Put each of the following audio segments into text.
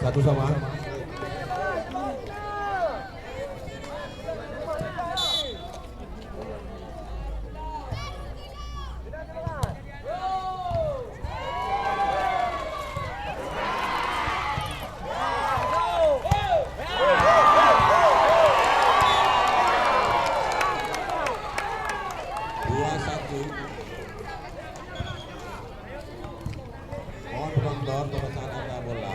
Satu sama. Mohon penonton pada saat ada bola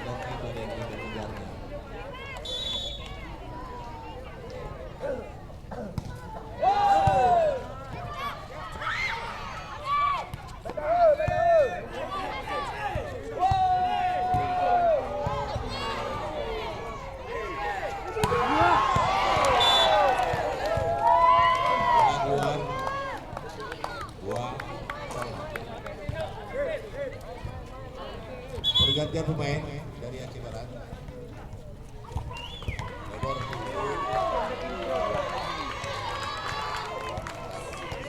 tidak ada yang mengejarnya. Pergantian pemain dari Aceh Barat. Lebor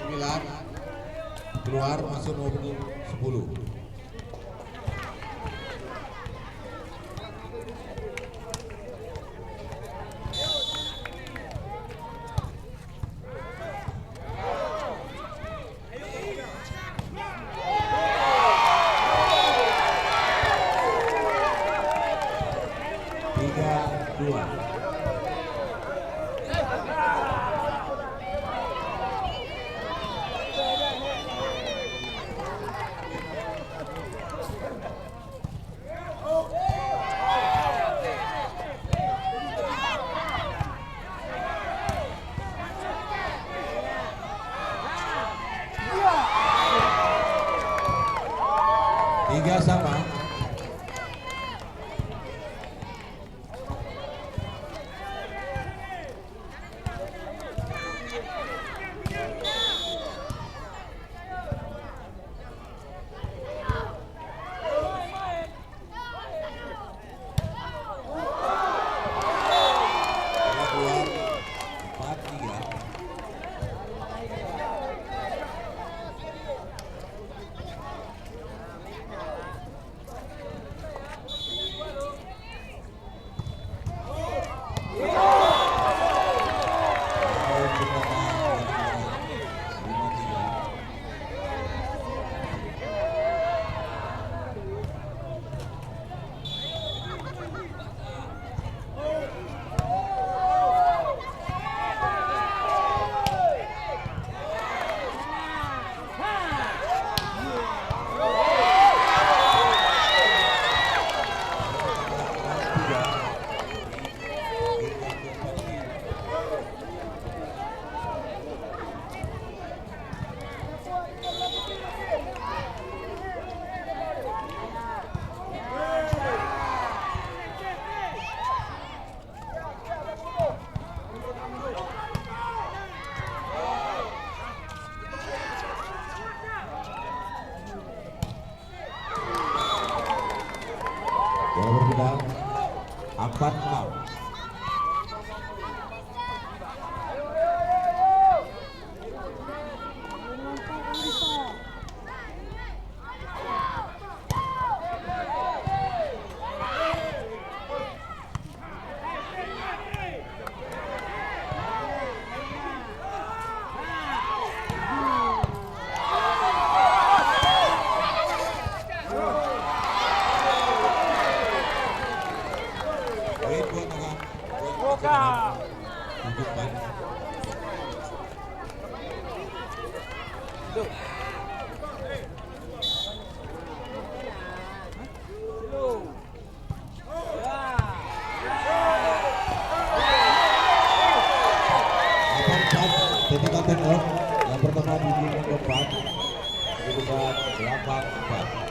9 keluar masuk nomor 10. Tiga sama. Bola berpindah 4-6. Ketika tembok yang pertama di keempat, kedua 8-4.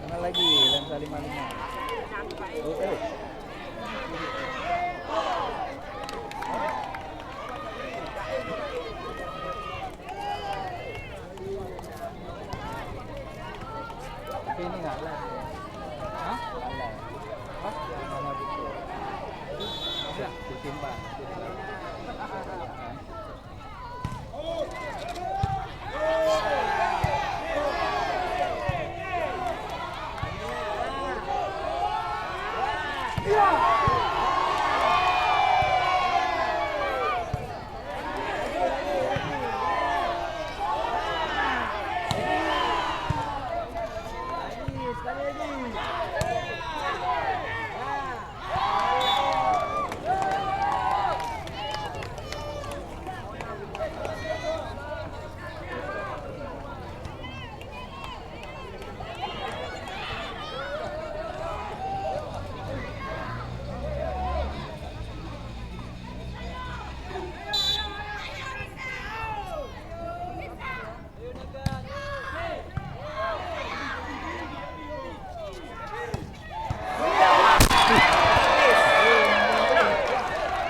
Mana lagi lensa 55. Sini nggak lah. Hah? Lah. Hah? Mana buku? Ada. Disimpan.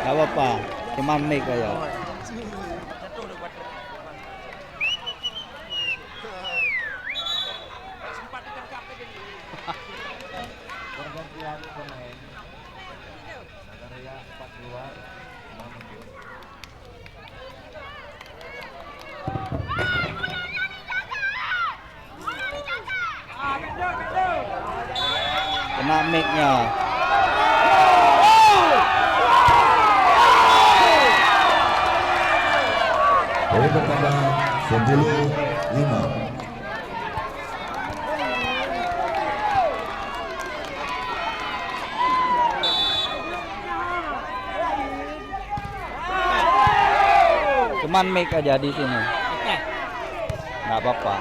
Gak apa-apa, cuman mic aja. Pergantian pemain. Sagaria 4 keluar. Kena mic-nya. Poin bertambah 10-5. Cuman mic aja di sini. Nggak apa-apa.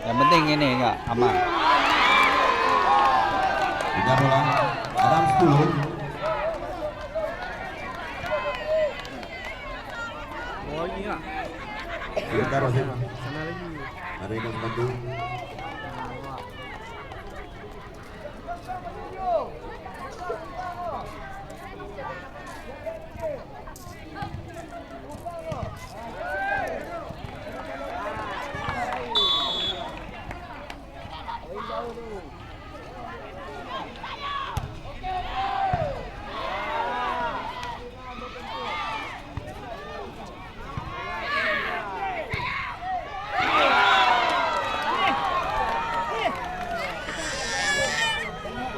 Yang penting ini nggak aman. Tiga bola. Adam 10. Oh iya. Sebentar Wasit. Sana lagi. Ada yang membantu.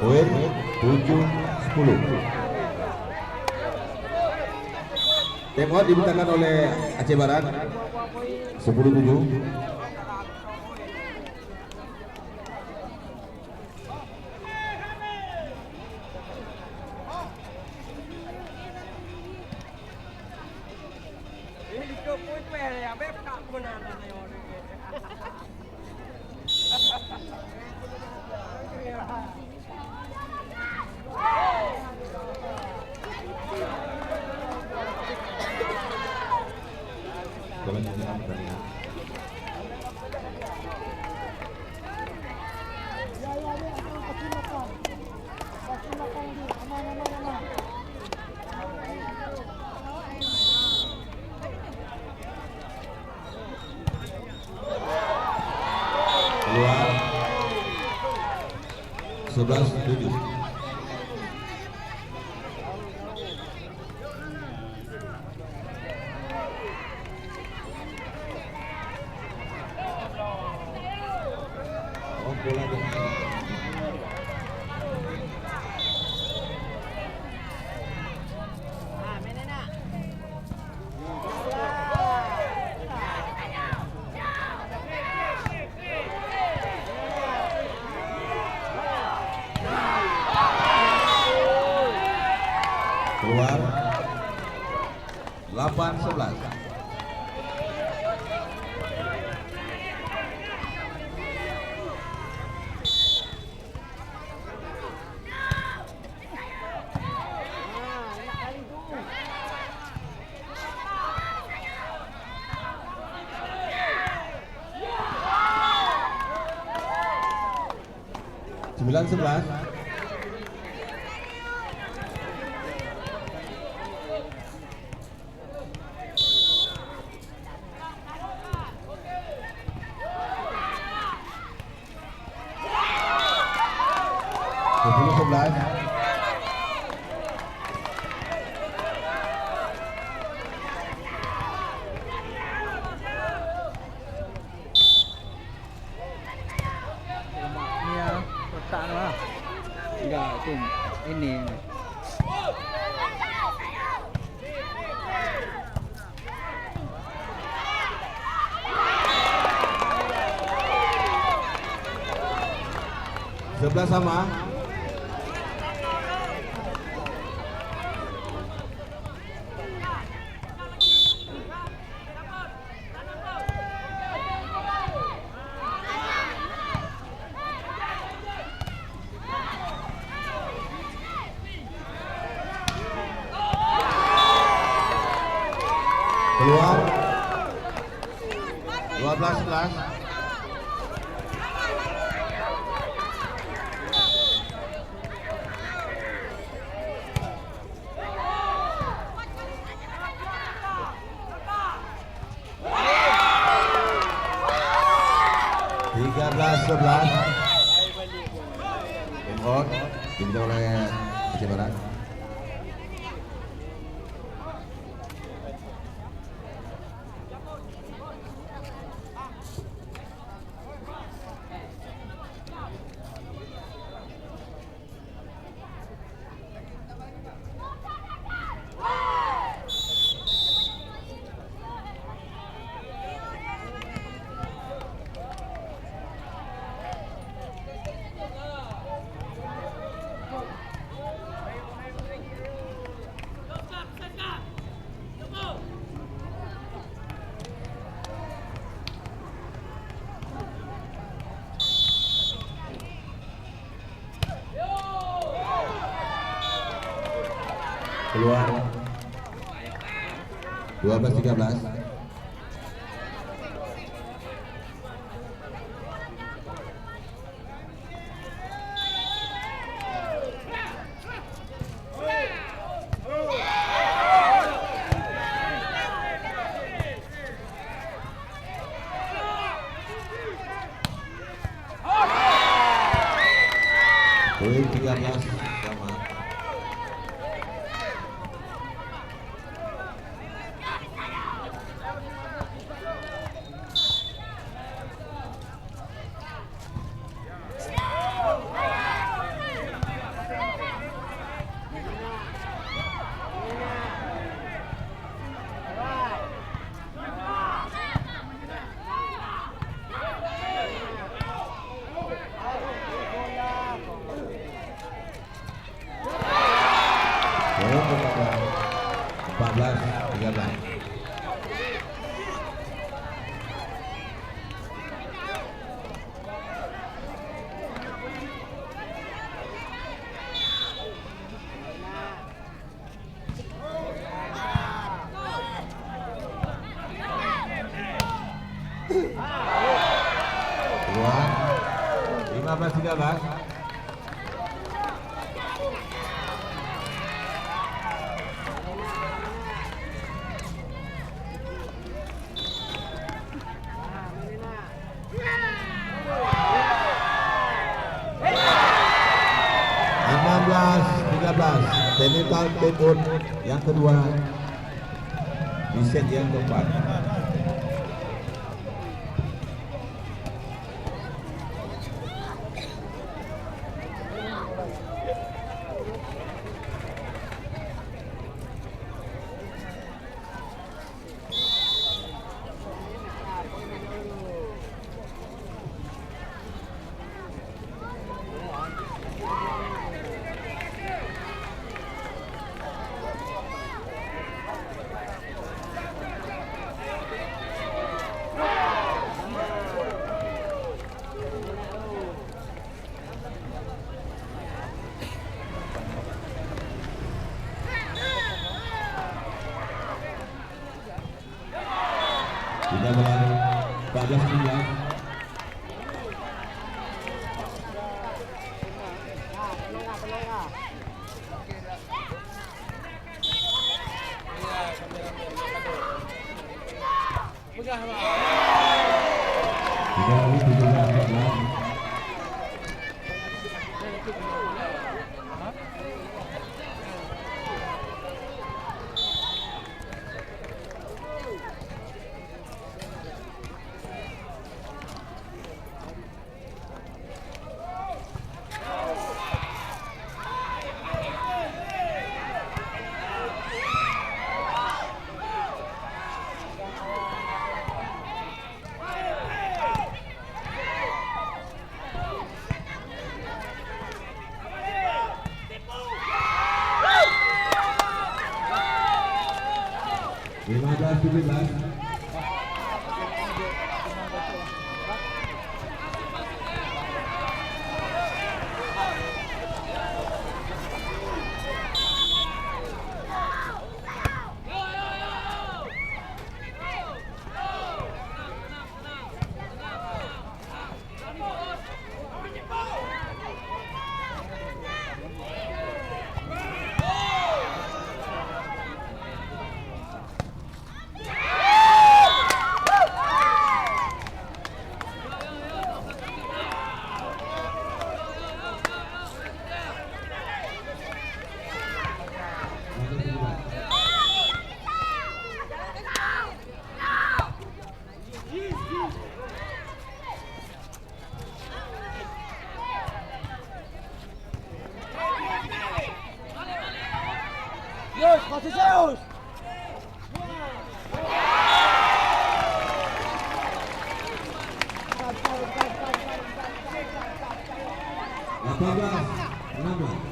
Poin 7-10. Time out diberikan oleh Aceh Barat 10-7. Kelanjutan pertandingan. Keluar 11-7. Bola keluar 8-11. Sembilan 11. 10-11. Ini ya, letak lah. Enggak, itu ini. Sebelah sama. Keluar 12-11. Game on diminta oleh Aceh Barat. Keluar 12-13. Poin 13 sama. Poin bertambah 14-13. Keluar 15-13. Technical timeout yang kedua di set yang keempat. Sudah berlalu 14-9. Sudah 17-14. 17. Zeus, kasih Zeus. Delapan 16.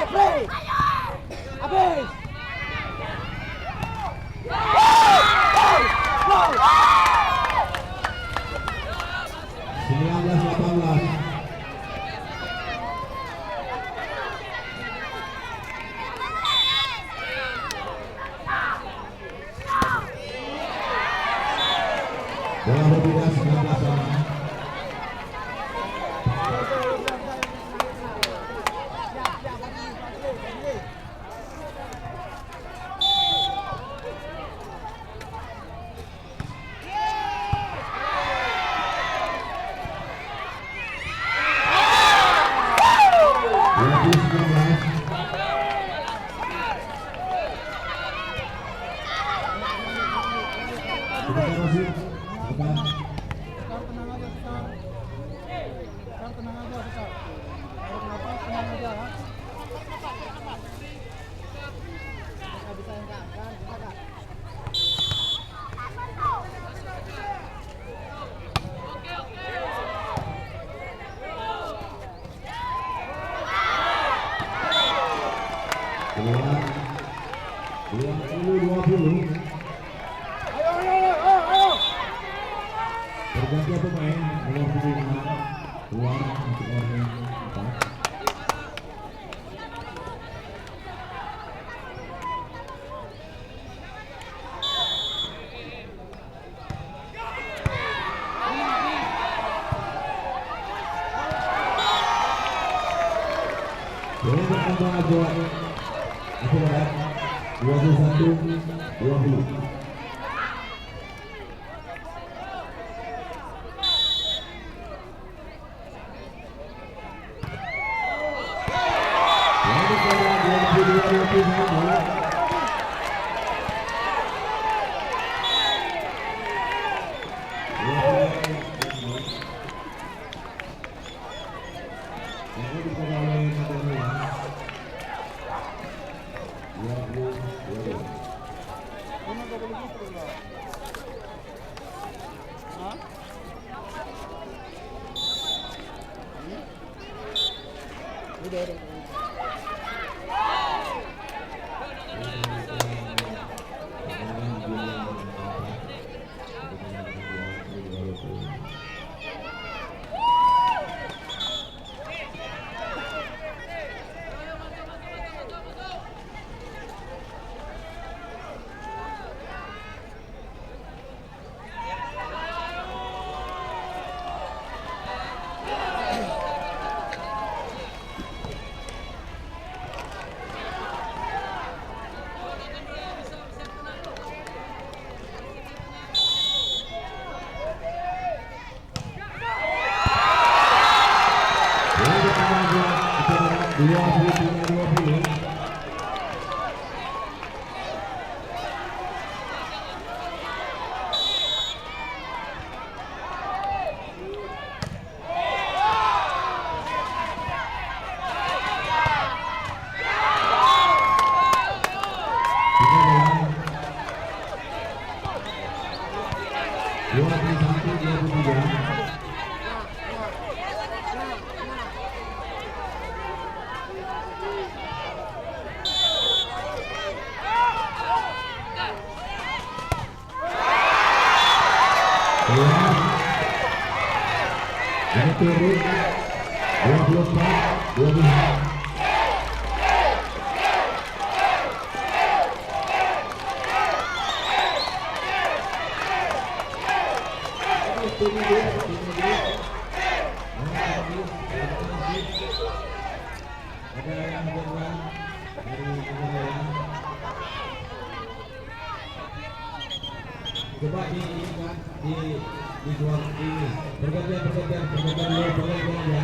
Play. Habis. Bola berpindah 19 sama. Pergantian pemain nomor 76 keluar untuk warning 4. Bola berkembang buat Aceh Barat 21-20. 21-23. Ini turun 24-20. Coba dijual ini pergantian dulu pergantian ya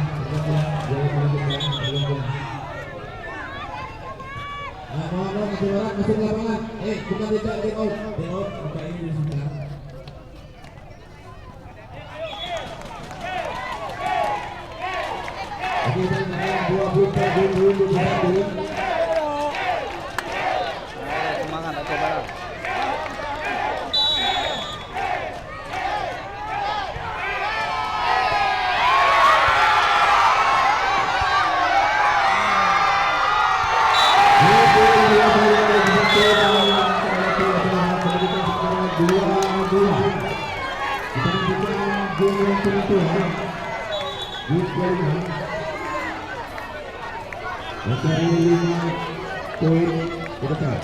mohon masuk lapangan bukan tidak take out buka ini sebentar. Oke, saya 2 dulu. Semangat atau barang. Mencari 5 poin ke depan.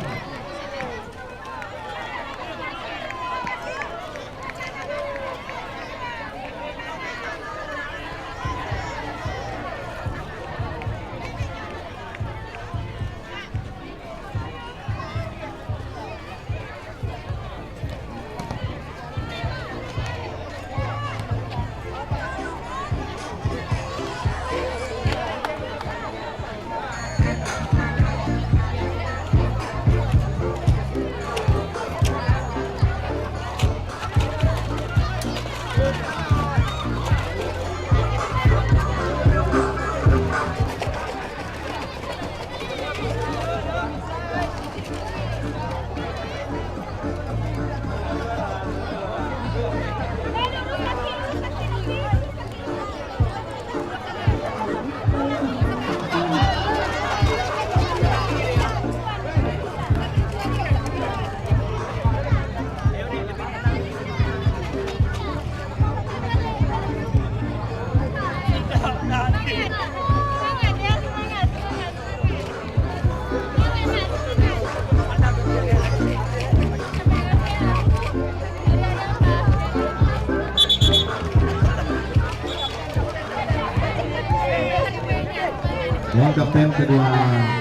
Yang kapten kedua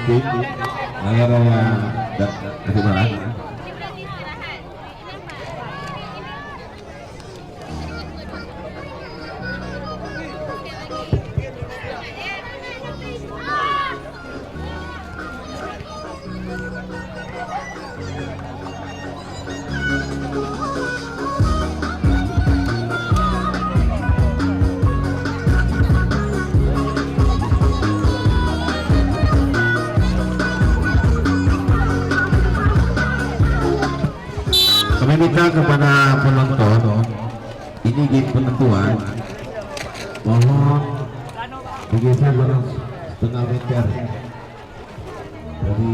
tim Nagarawa dan Aceh Barat. Kami minta kepada penonton, ini game penentuan, mohon bergeser barang setengah meter dari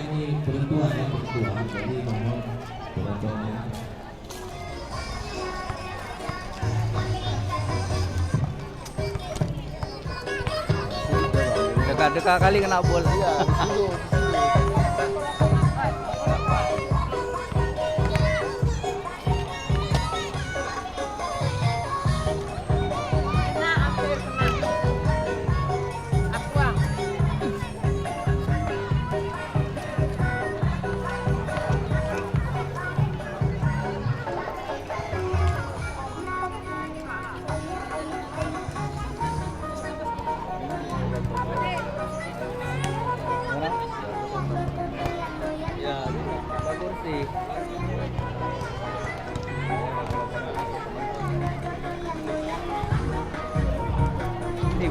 ini penentuan ya, penentuan, jadi mohon penontonnya. Dekat-dekat kali kena bola. Iya,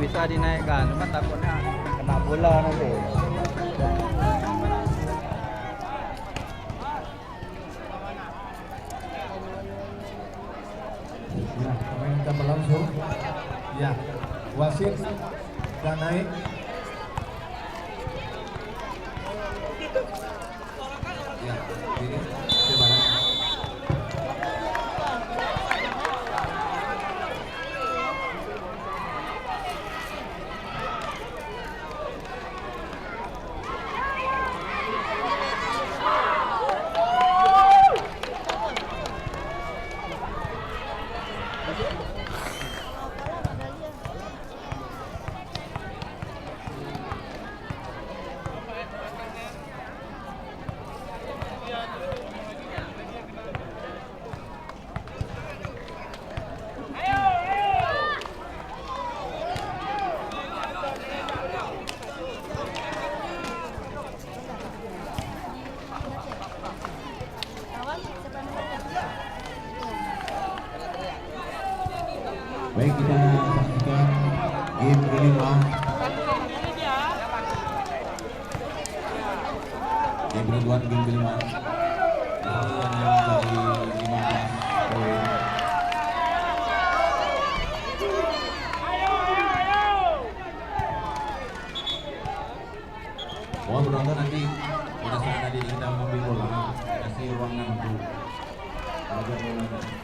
bisa dinaikkan, cuma takutnya kena bola nanti. Ya, pemain akan berlangsung. Ya, wasit sudah naik. Ya, ini gimana? Baik, kita saksikan game kelima. Game Ridwan, game kelima. Dari 15 poin. Mohon penonton nanti pada saat tadi kita mengambil bola, kasih ruangan untuk belajar bolanya.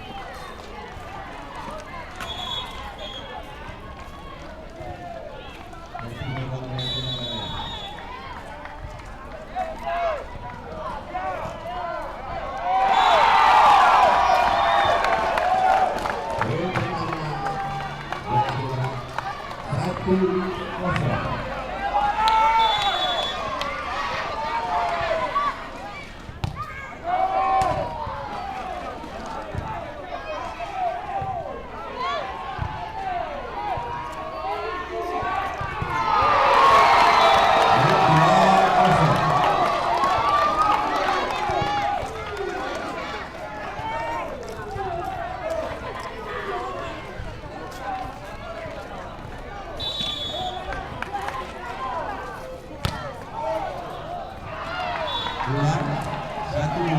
Keluar, 1-2.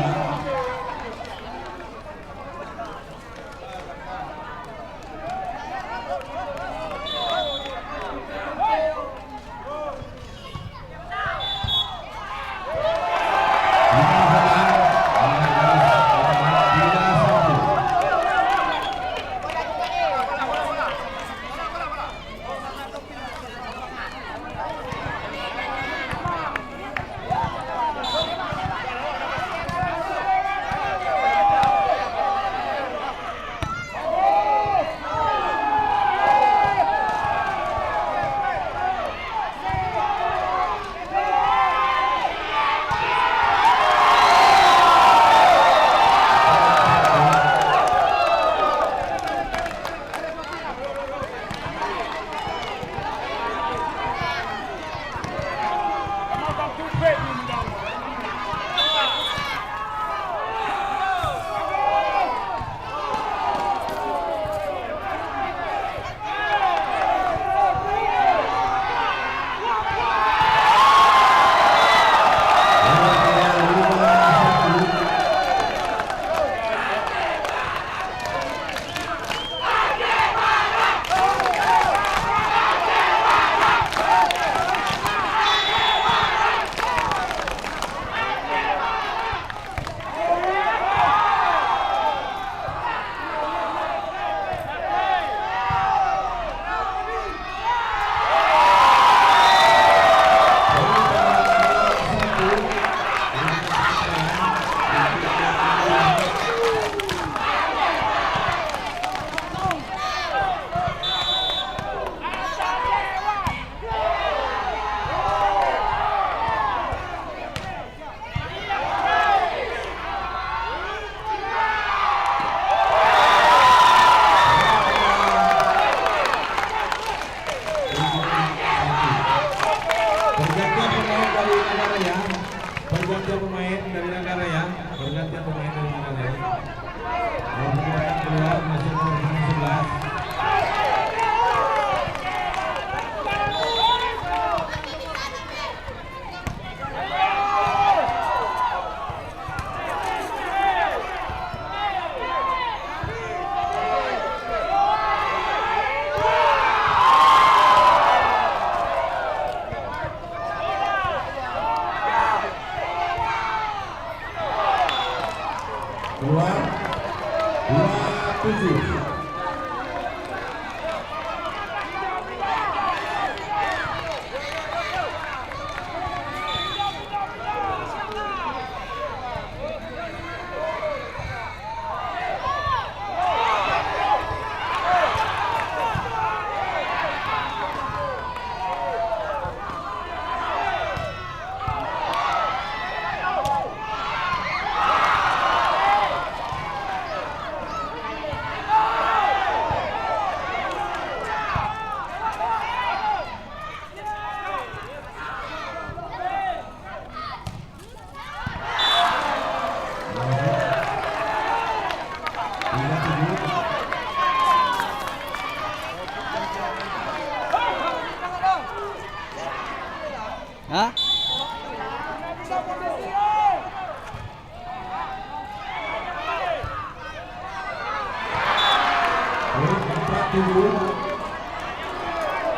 Pergantian pemain dari Nagara. Keluar masih nomor 11. Hah?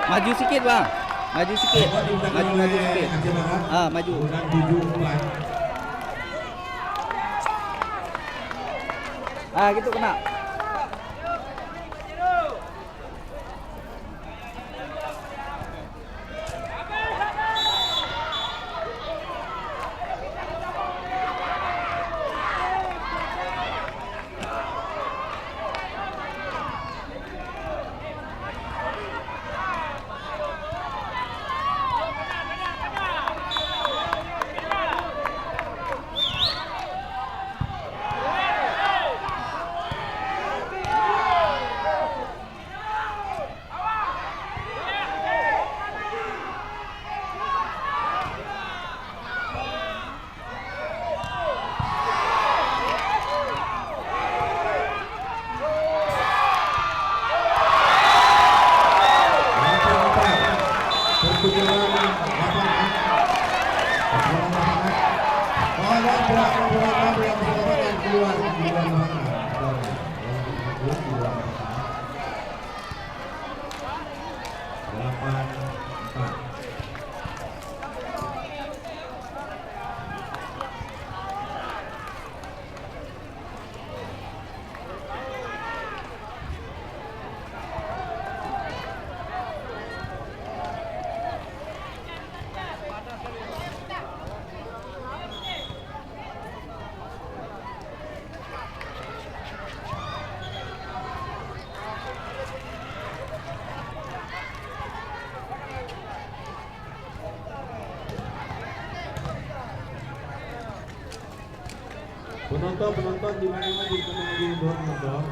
Maju sikit bang, maju sikit, maju sikit. Maju. Gitu kena. Penonton di mana di penonton.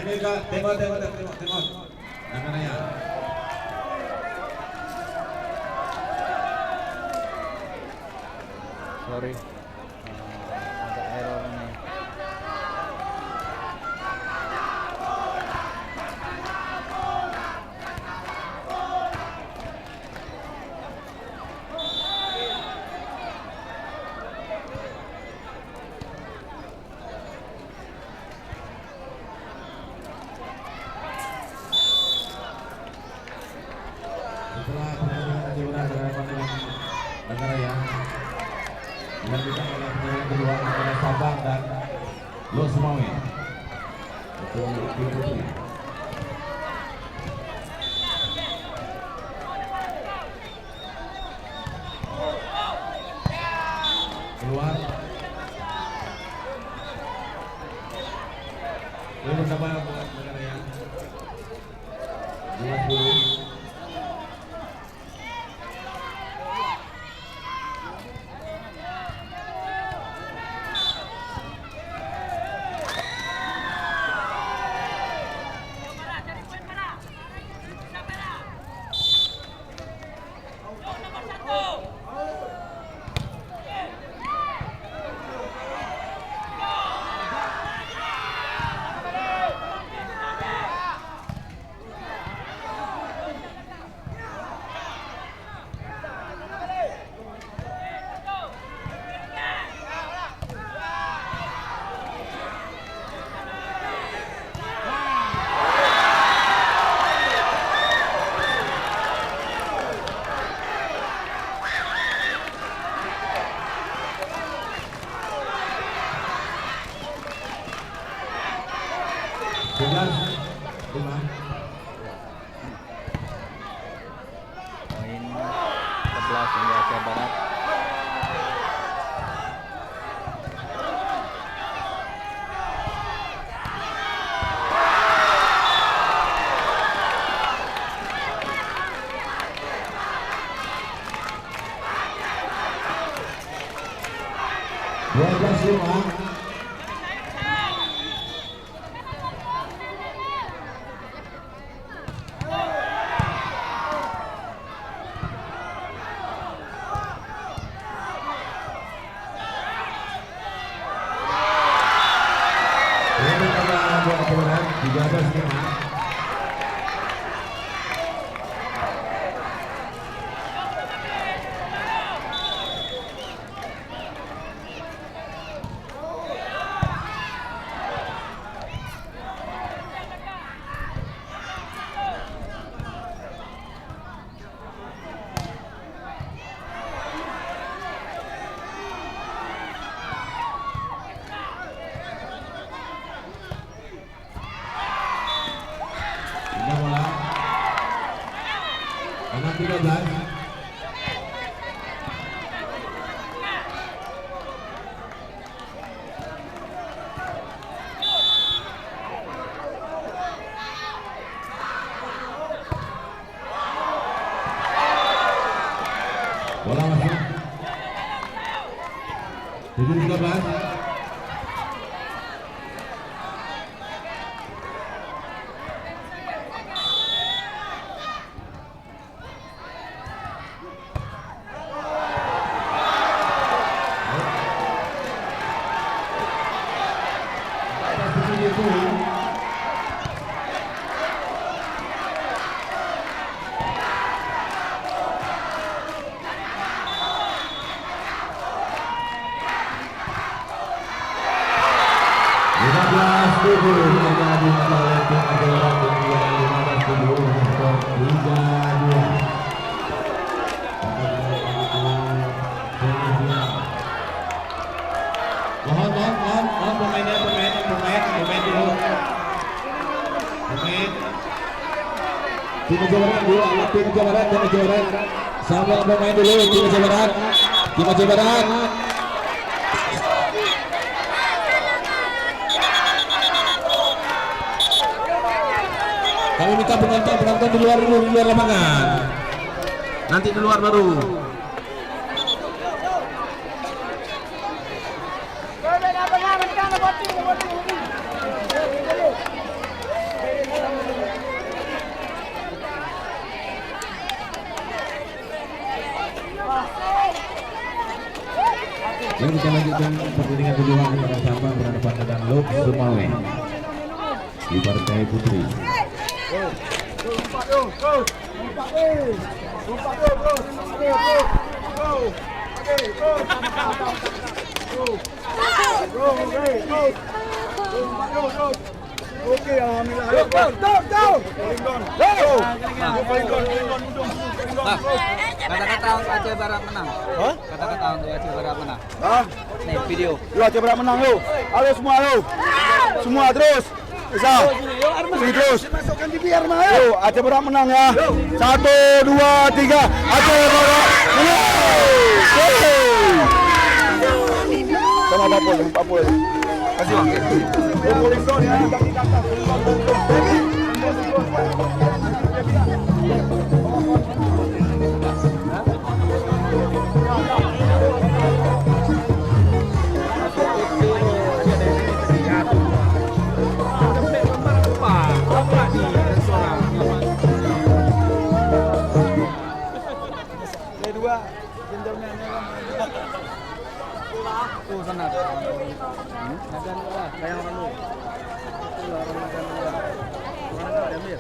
Ini kak, tengok. Jangan ya. Sorry. Ada error nih. Setelah pertandingan kejuaraan negara ya dilanjutkan oleh pertandingan kedua antara Sabang dan Losmawe. Untuk Putri. keluar. Ini bersama buat negara yang 20. Poin 11 untuk Aceh Barat. Anak 13. Bola masuk. 7-13. Mohon pemain dulu. Pemain. Tim Jawa Barat dulu, tim Jawa Barat. Sama pemain dulu, tim Jawa Barat. Kami minta penonton di luar dulu, di luar lapangan. Nanti di luar baru. Dan kita lanjutkan pertandingan kedua antara Sabah berhadapan dengan Lok Sumawe di partai putri. Oke, alhamdulillah. Kata-kata untuk Aceh Barat menang. Kata-kata untuk Aceh Barat menang. Nih video. Yo, Aceh Barat menang yo. Halo semua yo. Semua terus. Bisa. Sini terus. Masukkan di biar mah. Yo, Aceh Barat menang ya. 1 2 3. Aceh Barat menang. Pak Pol. Kasih bang. Tuh sana. Nadan lah, kayak orang lu. Itu lah orang nadan lu. Orang nadan dia.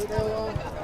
Demam.